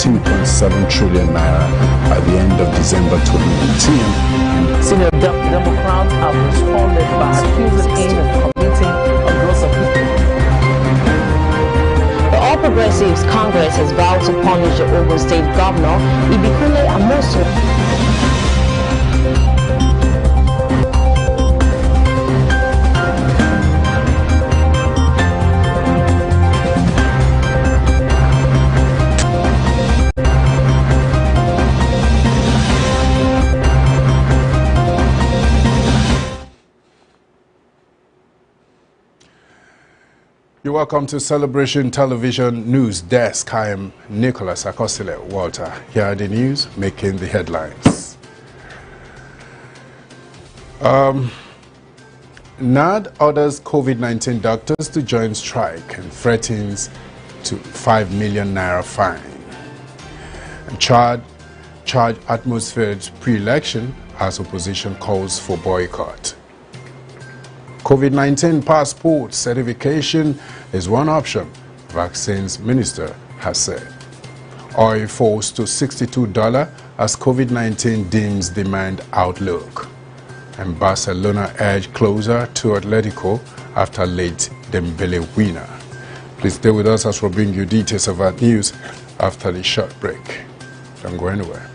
2.7 trillion naira at the end of December 2018. Senior Democrats have responded by accusing him of committing a gross offense. The All Progressives Congress has vowed to punish the Ogun State Governor, Ibikunle Amosun. You're welcome to Celebration Television News Desk. I am Nicholas Akosile Walter. Here are the news making the headlines. NAD orders COVID-19 doctors to join strike and threatens to 5 million naira fine. And charged atmosphere pre-election as opposition calls for boycott. COVID-19 passport certification is one option, vaccines minister has said. Oil falls to $62 as COVID-19 dims demand outlook. And Barcelona edge closer to Atletico after late Dembele winner. Please stay with us as we bring you details of our news after the short break. Don't go anywhere.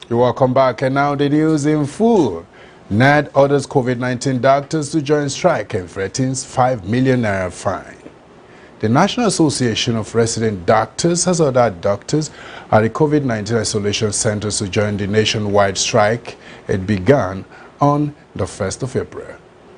Welcome back, and now the news in full. NAD orders COVID-19 doctors to join strike and threatens 5 million naira fine. The National Association of Resident Doctors has ordered doctors at the COVID-19 isolation centers to join the nationwide strike. It began on the 1st of April.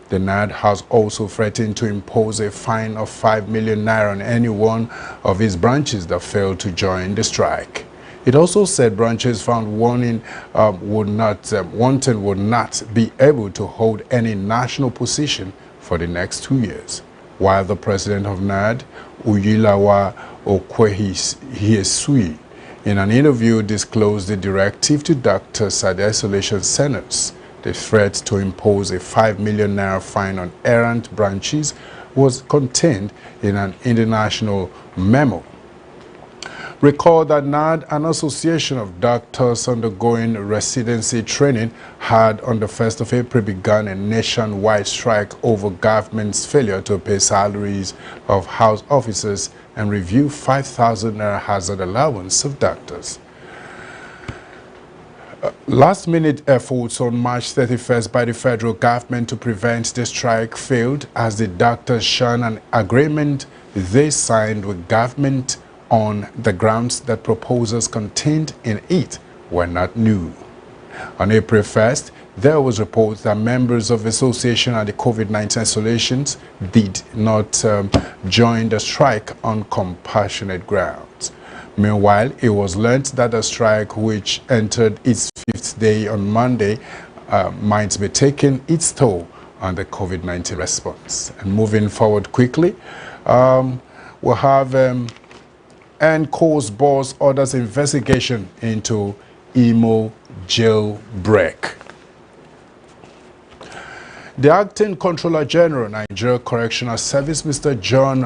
The NAD has also threatened to impose a fine of 5 million naira on any one of its branches that failed to join the strike. It also said branches found wanting would not be able to hold any national position for the next 2 years. While the president of NAD, Uyilawa Okwehiesui, in an interview disclosed the directive to doctors at the isolation centers. The threat to impose a 5 million naira fine on errant branches was contained in an international memo. Recall that NAD, an association of doctors undergoing residency training, had on the 1st of April begun a nationwide strike over government's failure to pay salaries of house officers and review 5,000 naira hazard allowance of doctors. Last-minute efforts on March 31st by the federal government to prevent the strike failed as the doctors shunned an agreement they signed with government on the grounds that proposals contained in it were not new. On April 1st, there was reports that members of the association at the COVID-19 isolations did not join the strike on compassionate grounds. Meanwhile, it was learned that the strike, which entered its 5th day on Monday, might be taking its toll on the COVID-19 response. And moving forward quickly, we'll have ENQUIRY boss orders investigation into Imo jailbreak. The acting Controller General, Nigeria Correctional Service, Mr. John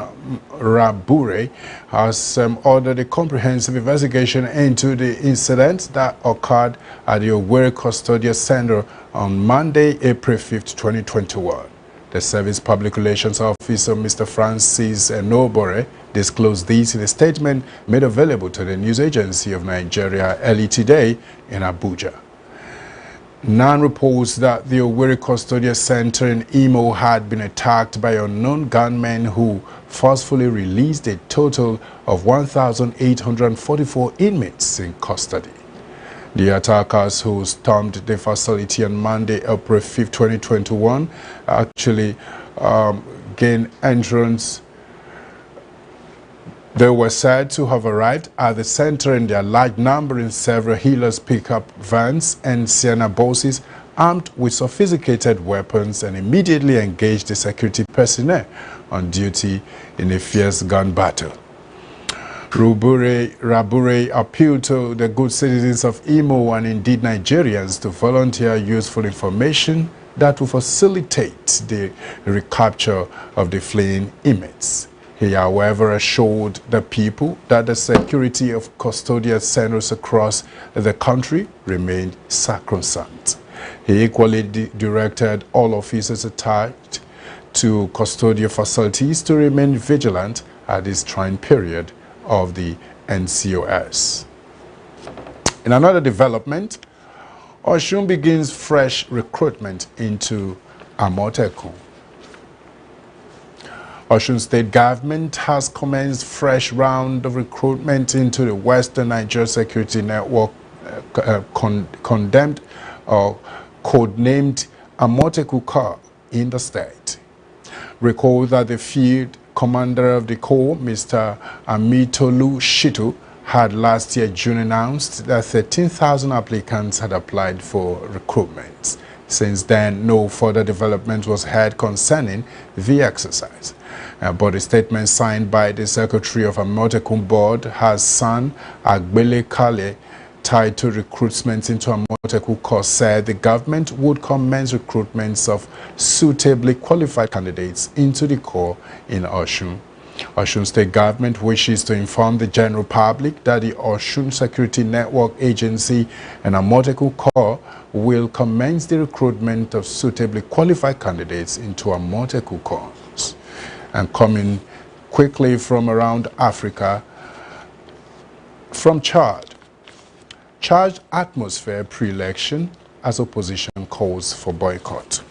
Rabure, has ordered a comprehensive investigation into the incident that occurred at the Owerri Custodial Center on Monday, April 5th, 2021. The Service Public Relations Officer, Mr. Francis Enobore, disclosed this in a statement made available to the news agency of Nigeria early today in Abuja. NAN reports that the Owerri Custodial Center in Imo had been attacked by unknown gunmen who forcefully released a total of 1,844 inmates in custody. The attackers who stormed the facility on Monday, April 5, 2021, actually gained entrance. They were said to have arrived at the center in their large number in several healers pickup vans and Sienna buses armed with sophisticated weapons and immediately engaged the security personnel on duty in a fierce gun battle. Rabure appealed to the good citizens of Imo and indeed Nigerians to volunteer useful information that will facilitate the recapture of the fleeing inmates. He, however, assured the people that the security of custodial centers across the country remained sacrosanct. He equally directed all officers attached to custodial facilities to remain vigilant at this trying period of the NCOS. In another development, Osun begins fresh recruitment into Amotekun. Osun State government has commenced fresh round of recruitment into the Western Nigeria Security Network, codenamed Amotekun Corps in the state. Recall that the field commander of the Corps, Mr. Amitolu Shitu, had last year June announced that 13,000 applicants had applied for recruitment. Since then, no further development was heard concerning the exercise. But a statement signed by the Secretary of Amotekun Board, Hassan Agbele Kale, tied to recruitment into Amotekun Corps, said the government would commence recruitments of suitably qualified candidates into the Corps in Osun. Osun State government wishes to inform the general public that the Osun Security Network Agency and Amotekun Corps will commence the recruitment of suitably qualified candidates into Amotekun Corps. And coming quickly from around Africa, from Chad. Charged atmosphere pre-election as opposition calls for boycott.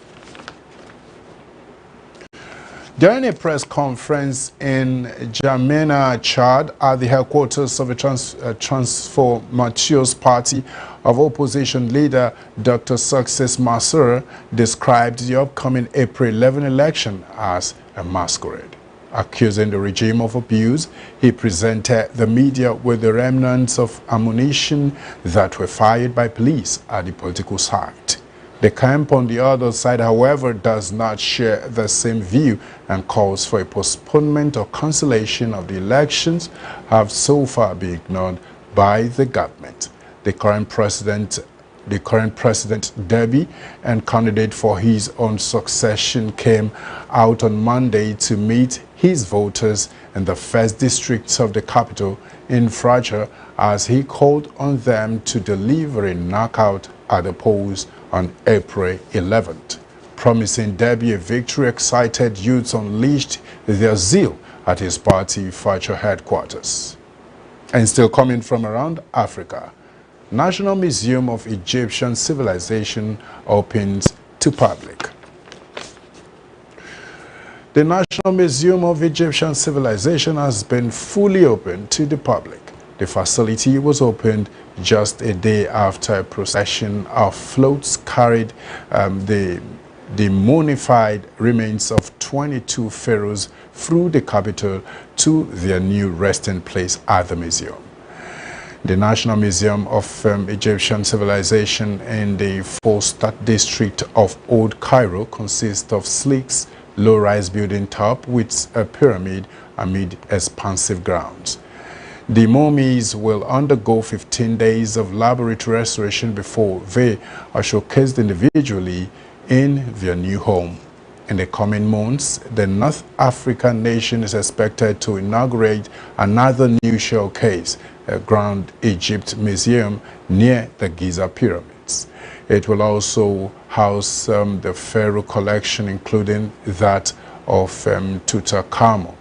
During a press conference in Jamena, Chad, at the headquarters of the Transformations Party of opposition leader Dr. Success Masur described the upcoming April 11 election as a masquerade. Accusing the regime of abuse, he presented the media with the remnants of ammunition that were fired by police at the political site. The camp on the other side, however, does not share the same view and calls for a postponement or cancellation of the elections have so far been ignored by the government. The current president, Derby, and candidate for his own succession came out on Monday to meet his voters in the first districts of the capital in Fraja as he called on them to deliver a knockout at the polls on April 11th. Promising Derby a victory, excited youths unleashed their zeal at his party Fraja headquarters. And still coming from around Africa, National Museum of Egyptian Civilization opens to public. The National Museum of Egyptian Civilization has been fully opened to the public. The facility was opened just a day after a procession of floats carried the mummified remains of 22 pharaohs through the capital to their new resting place at the museum. The National Museum of Egyptian Civilization in the Fustat district of Old Cairo consists of sleek, low-rise building top with a pyramid amid expansive grounds. The mummies will undergo 15 days of laboratory restoration before they are showcased individually in their new home. In the coming months, the North African nation is expected to inaugurate another new showcase, a Grand Egypt Museum near the Giza Pyramids. It will also house the Pharaoh collection, including that of Tutankhamun.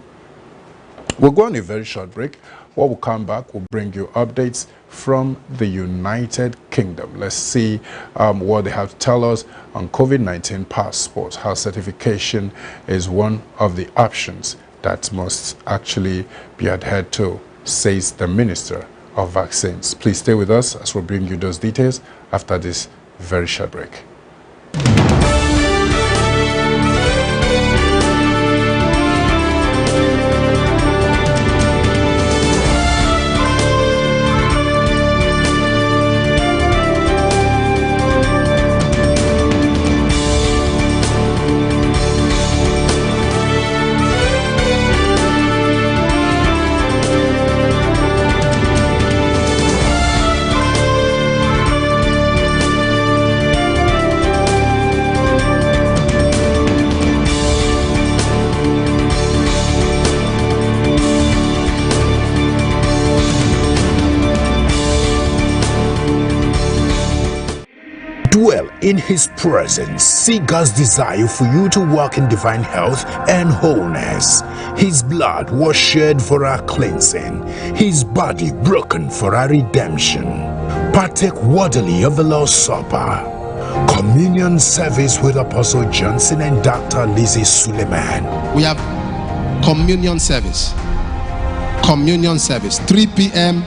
We'll go on a very short break. When we come back, we'll bring you updates from the United Kingdom. Let's see what they have to tell us on COVID-19 passports, how certification is one of the options that must actually be adhered to, says the Minister of Vaccines. Please stay with us as we'll bring you those details after this very short break. Dwell in His presence. See God's desire for you to walk in divine health and wholeness. His blood was shed for our cleansing, His body broken for our redemption. Partake worthily of the Lord's Supper. Communion service with Apostle Johnson and Dr. Lizzie Suleiman. We have communion service. Communion service, 3 p.m.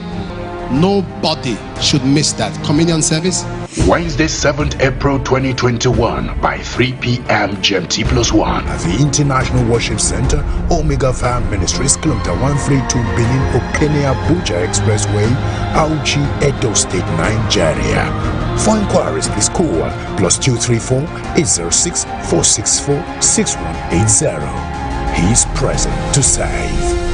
Nobody should miss that communion service. Wednesday, 7th April 2021 by 3 p.m. GMT+1 at the International Worship Center, Omega Fire Ministries, Kilometer 132 Benin Okene Abuja Expressway, Auchi, Edo State, Nigeria. For inquiries, please call +234 806 464 6180. He is present to save.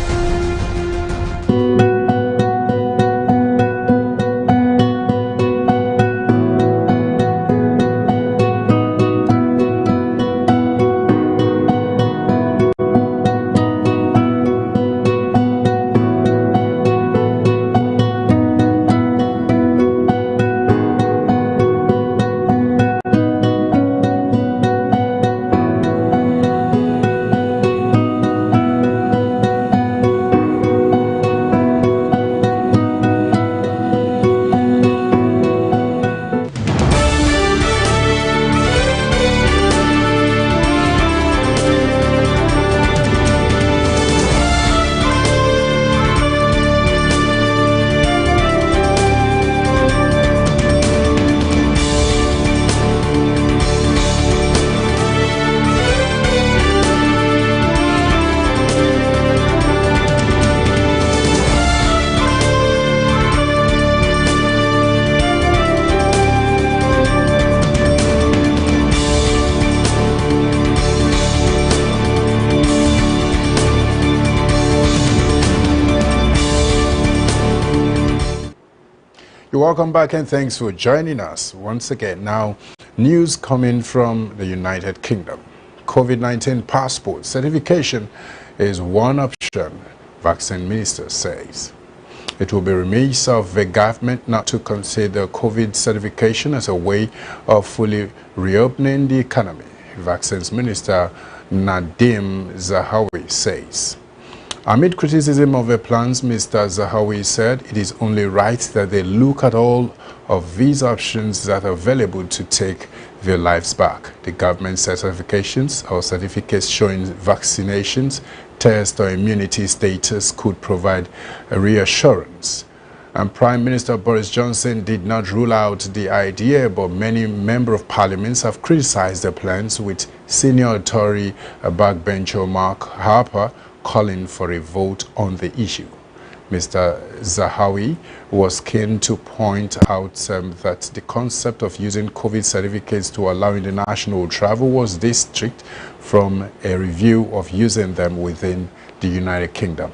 Welcome back and thanks for joining us once again. Now, news coming from the United Kingdom. COVID-19 passport certification is one option, vaccine minister says. It will be remiss of the government not to consider COVID certification as a way of fully reopening the economy, vaccines minister Nadim Zahawi says. Amid criticism of the plans, Mr. Zahawi said it is only right that they look at all of these options that are available to take their lives back. The government certifications or certificates showing vaccinations, test or immunity status could provide a reassurance. And Prime Minister Boris Johnson did not rule out the idea, but many members of parliament have criticized the plans, with senior Tory backbencher Mark Harper calling for a vote on the issue. Mr. Zahawi was keen to point out that the concept of using COVID certificates to allow international travel was distinct from a review of using them within the United Kingdom.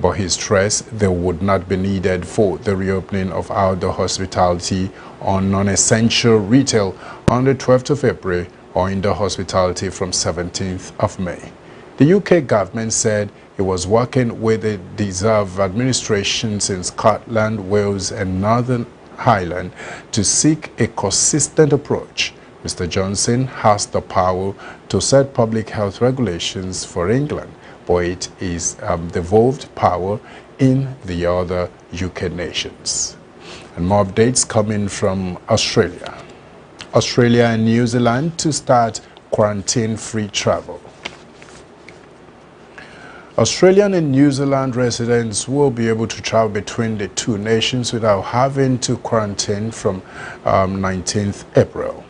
But he stressed they would not be needed for the reopening of outdoor hospitality on non-essential retail on the 12th of April or indoor hospitality from 17th of May. The UK government said it was working with the deserved administrations in Scotland, Wales and Northern Ireland to seek a consistent approach. Mr. Johnson has the power to set public health regulations for England, but it is devolved power in the other UK nations. And more updates coming from Australia. Australia and New Zealand to start quarantine-free travel. Australian and New Zealand residents will be able to travel between the two nations without having to quarantine from 19th April.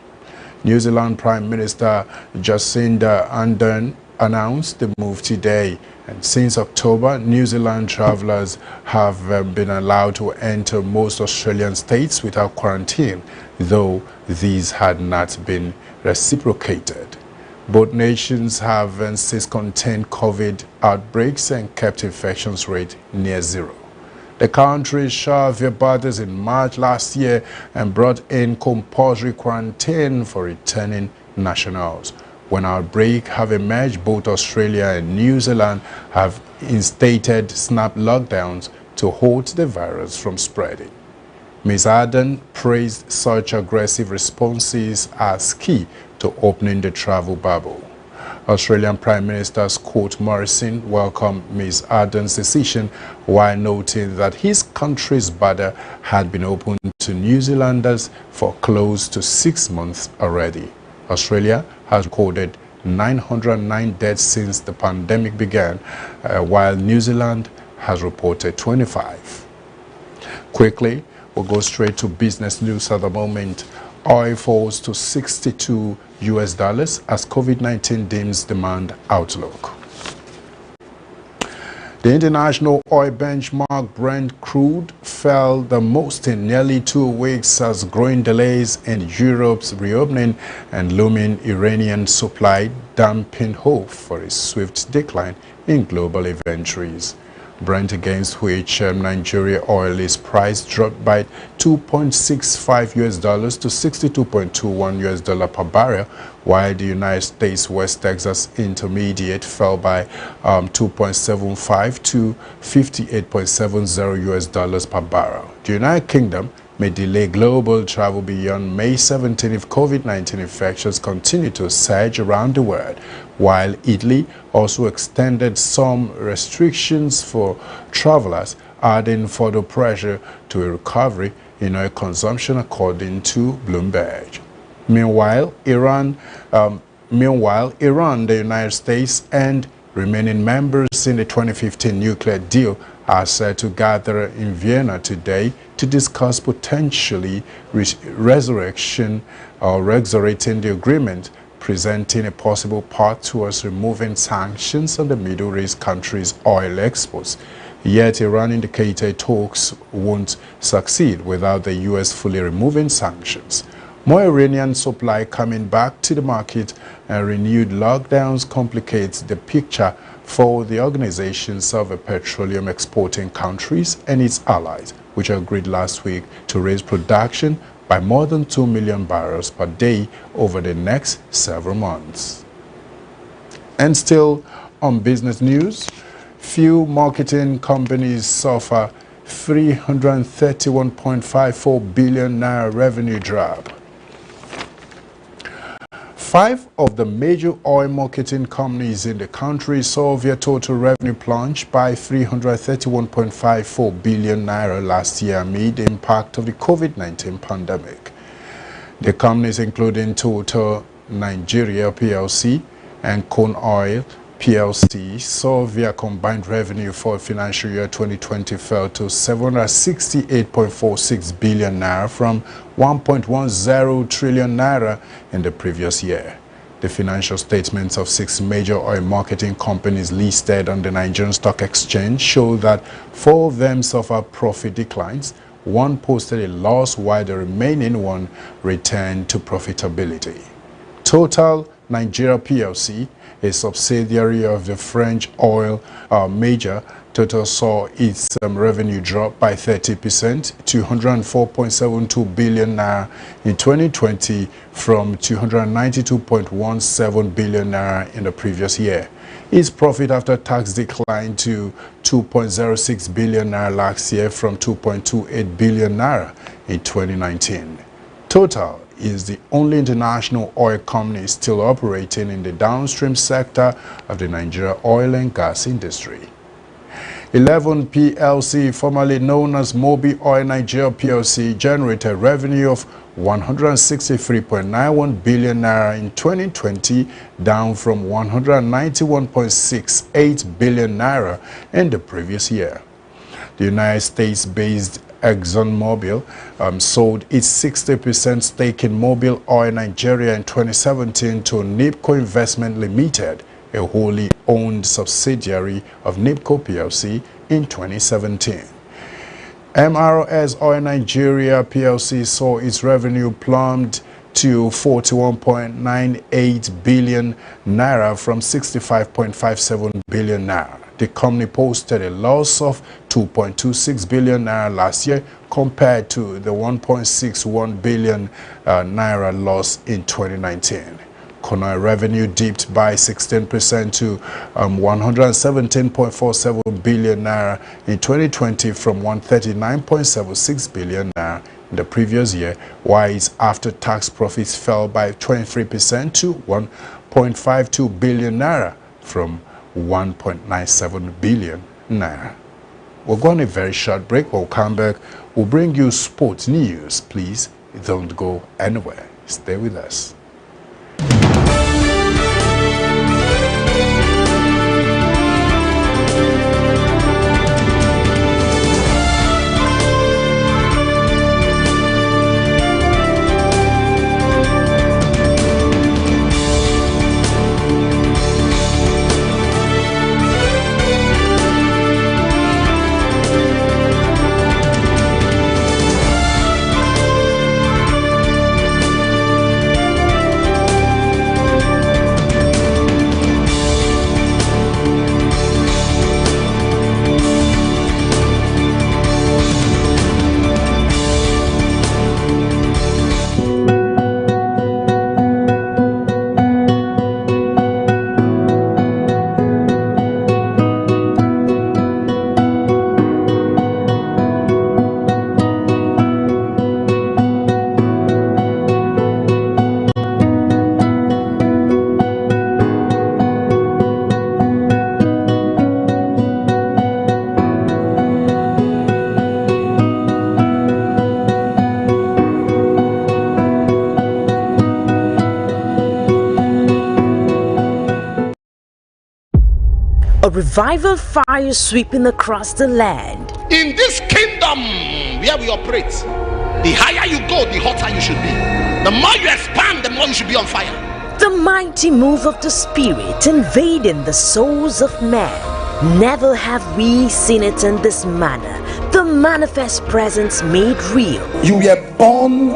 New Zealand Prime Minister Jacinda Ardern announced the move today, and since October, New Zealand travelers have been allowed to enter most Australian states without quarantine, though these had not been reciprocated. Both nations have since contained COVID outbreaks and kept infections rate near zero. The countries shut their borders in March last year and brought in compulsory quarantine for returning nationals. When outbreaks have emerged, both Australia and New Zealand have instated snap lockdowns to halt the virus from spreading. Ms. Ardern praised such aggressive responses as key to opening the travel bubble. Australian Prime Minister Scott Morrison welcomed Ms. Ardern's decision while noting that his country's border had been opened to New Zealanders for close to 6 months already. Australia has recorded 909 deaths since the pandemic began, while New Zealand has reported 25. Quickly, we'll go straight to business news at the moment. Oil falls to $62 as COVID-19 dims demand outlook. The international oil benchmark Brent crude fell the most in nearly 2 weeks as growing delays in Europe's reopening and looming Iranian supply dampened hope for a swift decline in global inventories. Brent, against which Nigeria oil is priced, dropped by $2.65 to $62.21 per barrel, while the United States West Texas Intermediate fell by $2.75 to $58.70 per barrel. The United Kingdom may delay global travel beyond May 17 if COVID-19 infections continue to surge around the world, while Italy also extended some restrictions for travelers, adding further pressure to a recovery in oil consumption, according to Bloomberg. Meanwhile, Iran, the United States, and remaining members in the 2015 nuclear deal are set to gather in Vienna today to discuss potentially resurrecting the agreement, presenting a possible path towards removing sanctions on the Middle East countries' oil exports. Yet Iran indicated talks won't succeed without the U.S. fully removing sanctions. More Iranian supply coming back to the market and renewed lockdowns complicates the picture for the organizations of the petroleum exporting countries and its allies, which agreed last week to raise production by more than 2 million barrels per day over the next several months. And still on business news, few marketing companies suffer 331.54 billion naira revenue drop. 5 of the major oil marketing companies in the country saw their total revenue plunge by 331.54 billion naira last year amid the impact of the COVID-19 pandemic. The companies, including Total Nigeria PLC and Cone Oil PLC, saw their combined revenue for financial year 2020 fell to 768.46 billion naira from 1.10 trillion naira in the previous year. The financial statements of 6 major oil marketing companies listed on the Nigerian Stock Exchange show that 4 of them suffered profit declines, 1 posted a loss while the remaining 1 returned to profitability. Total Nigeria PLC, a subsidiary of the French oil major, Total saw its revenue drop by 30% to 104.72 billion naira in 2020 from 292.17 billion naira in the previous year. Its profit after tax declined to 2.06 billion naira last year from 2.28 billion naira in 2019. Total is the only international oil company still operating in the downstream sector of the Nigeria oil and gas industry. 11 PLC, formerly known as Mobi Oil Nigeria PLC, generated revenue of 163.91 billion naira in 2020, down from 191.68 billion naira in the previous year. The United States-based ExxonMobil sold its 60% stake in Mobil Oil Nigeria in 2017 to NIPCO Investment Limited, a wholly owned subsidiary of NIPCO PLC, in 2017. MRS Oil Nigeria PLC saw its revenue plummet to 41.98 billion naira from 65.57 billion naira. The company posted a loss of 2.26 billion naira last year compared to the 1.61 billion naira loss in 2019. Conoy revenue dipped by 16% to 117.47 billion naira in 2020 from 139.76 billion naira in the previous year, while its after-tax profits fell by 23% to 1.52 billion naira from 1.97 billion naira. We're going on a very short break. We'll come back. We'll bring you sports news. Please don't go anywhere. Stay with us. A revival fire sweeping across the land. In this kingdom where we operate, the higher you go, the hotter you should be. The more you expand, the more you should be on fire. The mighty move of the Spirit invading the souls of men. Never have we seen it in this manner. The manifest presence made real. You were born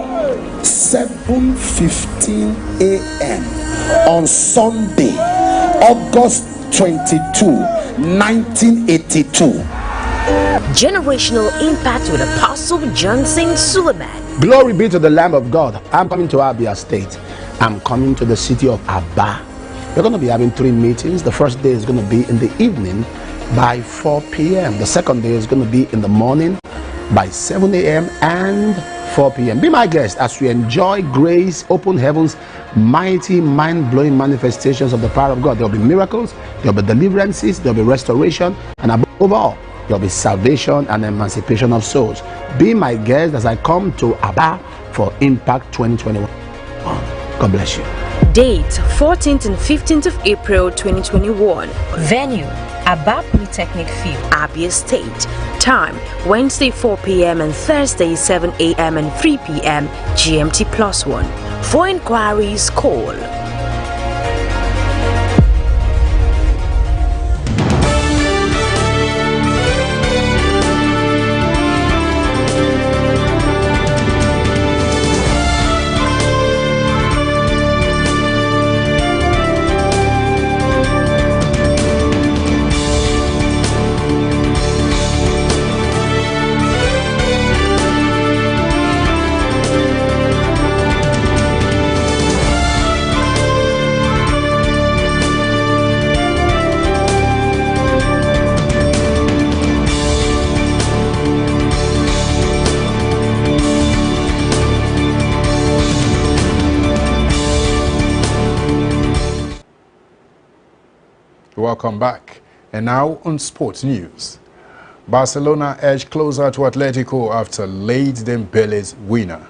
7:15 a.m. on Sunday, August 22, 1982. Generational impact with Apostle Johnson Suleiman. Glory be to the Lamb of God. I'm coming to Abia State. I'm coming to the city of Aba. We're going to be having 3 meetings. The first day is going to be in the evening by 4 p.m. The second day is going to be in the morning by 7 a.m. and 4 p.m. Be my guest as we enjoy grace, open heavens, mighty, mind-blowing manifestations of the power of God. There will be miracles, there will be deliverances, there will be restoration, and above all, there will be salvation and emancipation of souls. Be my guest as I come to Aba for Impact 2021. God bless you. Date 14th and 15th of April 2021. Venue Aba Polytechnic Field, Abia State. Time Wednesday 4 p.m. and Thursday 7 a.m. and 3 p.m. GMT+1. For inquiries, call Welcome back. And now on sports news. Barcelona edged closer to Atletico after late Dembele's winner.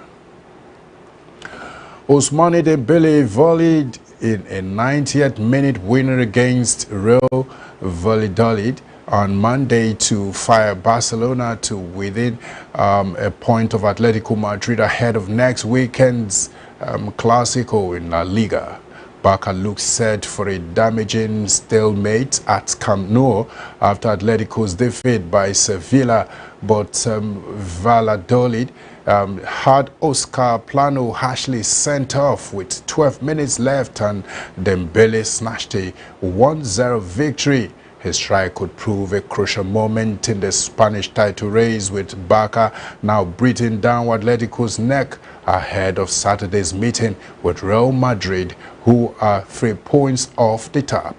Ousmane Dembele volleyed in a 90th minute winner against Real Valladolid on Monday to fire Barcelona to within a point of Atletico Madrid ahead of next weekend's Clásico in La Liga. Barca looks set for a damaging stalemate at Camp Nou after Atletico's defeat by Sevilla, but Valladolid had Oscar Plano harshly sent off with 12 minutes left, and Dembele snatched a 1-0 victory. His strike could prove a crucial moment in the Spanish title race, with Barca now breathing down Atletico's neck ahead of Saturday's meeting with Real Madrid, who are 3 points off the top.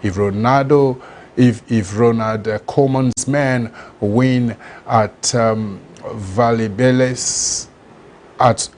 If Ronald Koeman's men win at Valdebebas at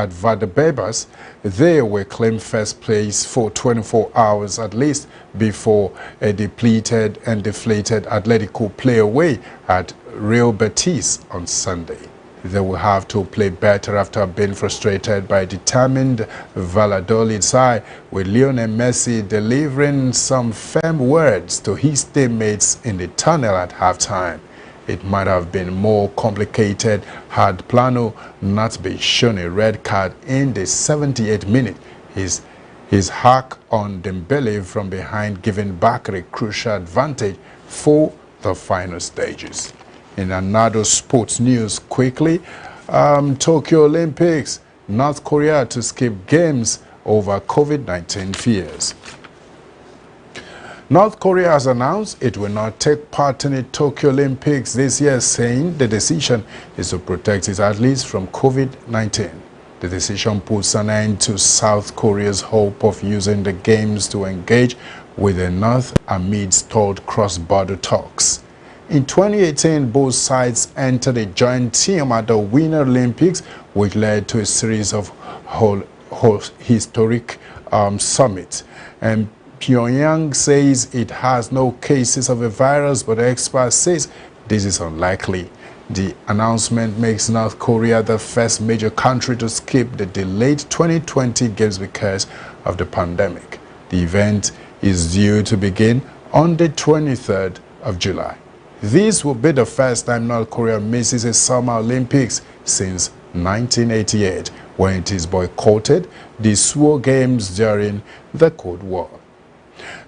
Valdebebas, they will claim first place for 24 hours at least before a depleted and deflated Atletico play away at Real Betis on Sunday. They will have to play better after being frustrated by a determined Valladolid side, with Lionel Messi delivering some firm words to his teammates in the tunnel at halftime. It might have been more complicated had Plano not been shown a red card in the 78th minute. His hack on Dembele from behind giving back a crucial advantage for the final stages. In another sports news quickly, Tokyo Olympics, North Korea to skip games over COVID-19 fears. North Korea has announced it will not take part in the Tokyo Olympics this year, saying the decision is to protect its athletes from COVID-19. The decision puts an end to South Korea's hope of using the games to engage with the North amid stalled cross-border talks. In 2018, both sides entered a joint team at the Winter Olympics, which led to a series of historic summits. And Pyongyang says it has no cases of the virus, but experts say this is unlikely. The announcement makes North Korea the first major country to skip the delayed 2020 Games because of the pandemic. The event is due to begin on the 23rd of July. This will be the first time North Korea misses a Summer Olympics since 1988, when it is boycotted the Seoul Games during the Cold War.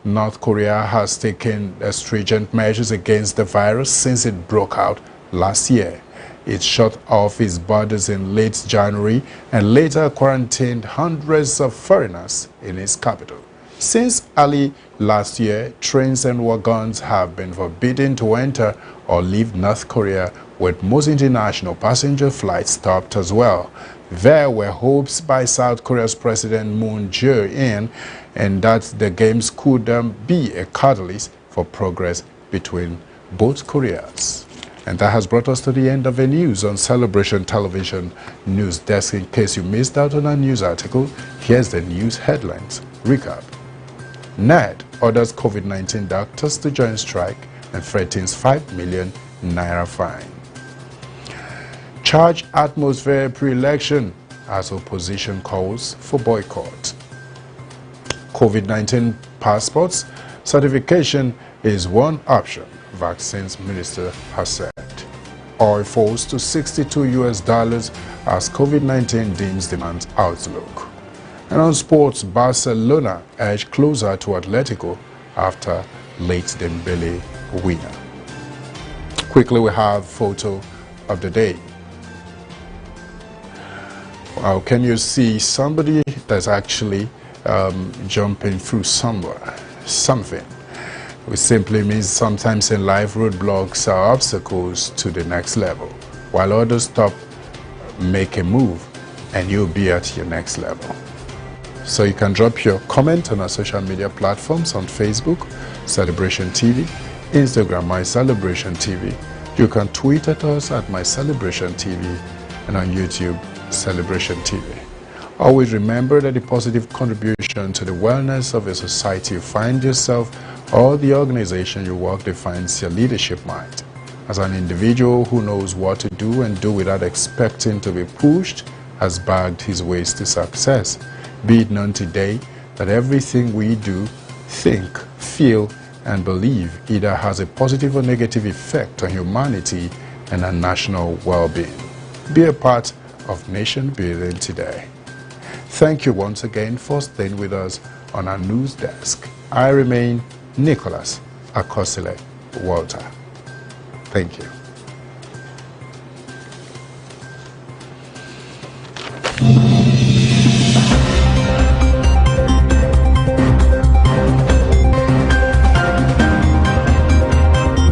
North Korea has taken stringent measures against the virus since it broke out last year. It shut off its borders in late January and later quarantined hundreds of foreigners in its capital. Since early last year, trains and wagons have been forbidden to enter or leave North Korea, with most international passenger flights stopped as well. There were hopes by South Korea's President Moon Jae-in and that the games could be a catalyst for progress between both Koreas. And that has brought us to the end of the news on Celebration Television News Desk. In case you missed out on a news article, here's the news headlines. Recap. NED orders COVID-19 doctors to join strike and threatens 5 million naira fine. Charged atmosphere pre-election as opposition calls for boycott. COVID-19 passports certification is one option, vaccines minister has said. Oil falls to $62 as COVID-19 deems demand outlook. And on sports, Barcelona edged closer to Atletico after late Dembele winner. Quickly, we have photo of the day. Can you see somebody that's actually jumping through something? Which simply means sometimes in life roadblocks are obstacles to the next level, while others stop, make a move, and you'll be at your next level. So you can drop your comment on our social media platforms on Facebook, Celebration TV, Instagram, My Celebration TV. You can tweet at us at My Celebration TV, and on YouTube, Celebration TV. Always remember that the positive contribution to the wellness of a society you find yourself or the organization you work defines your leadership mind. As an individual who knows what to do and do without expecting to be pushed, has bagged his ways to success. Be it known today that everything we do, think, feel, and believe either has a positive or negative effect on humanity and our national well-being. Be a part of nation building today. Thank you once again for staying with us on our news desk. I remain Nicholas Akosile Walter. Thank you.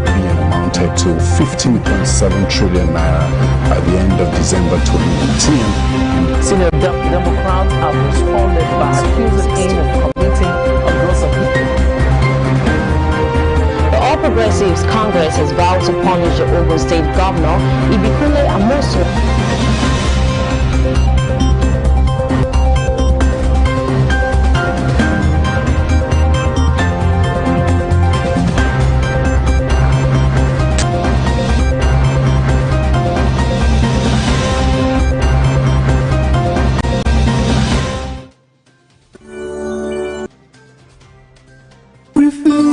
Amounted to 50 15.7 trillion naira at the end of December 2019. Senior Democrats have responded by accusing AIM of committing a gross offense. The All Progressives Congress has vowed to punish the Ogun State Governor, Ibikule Amosu. Reflect.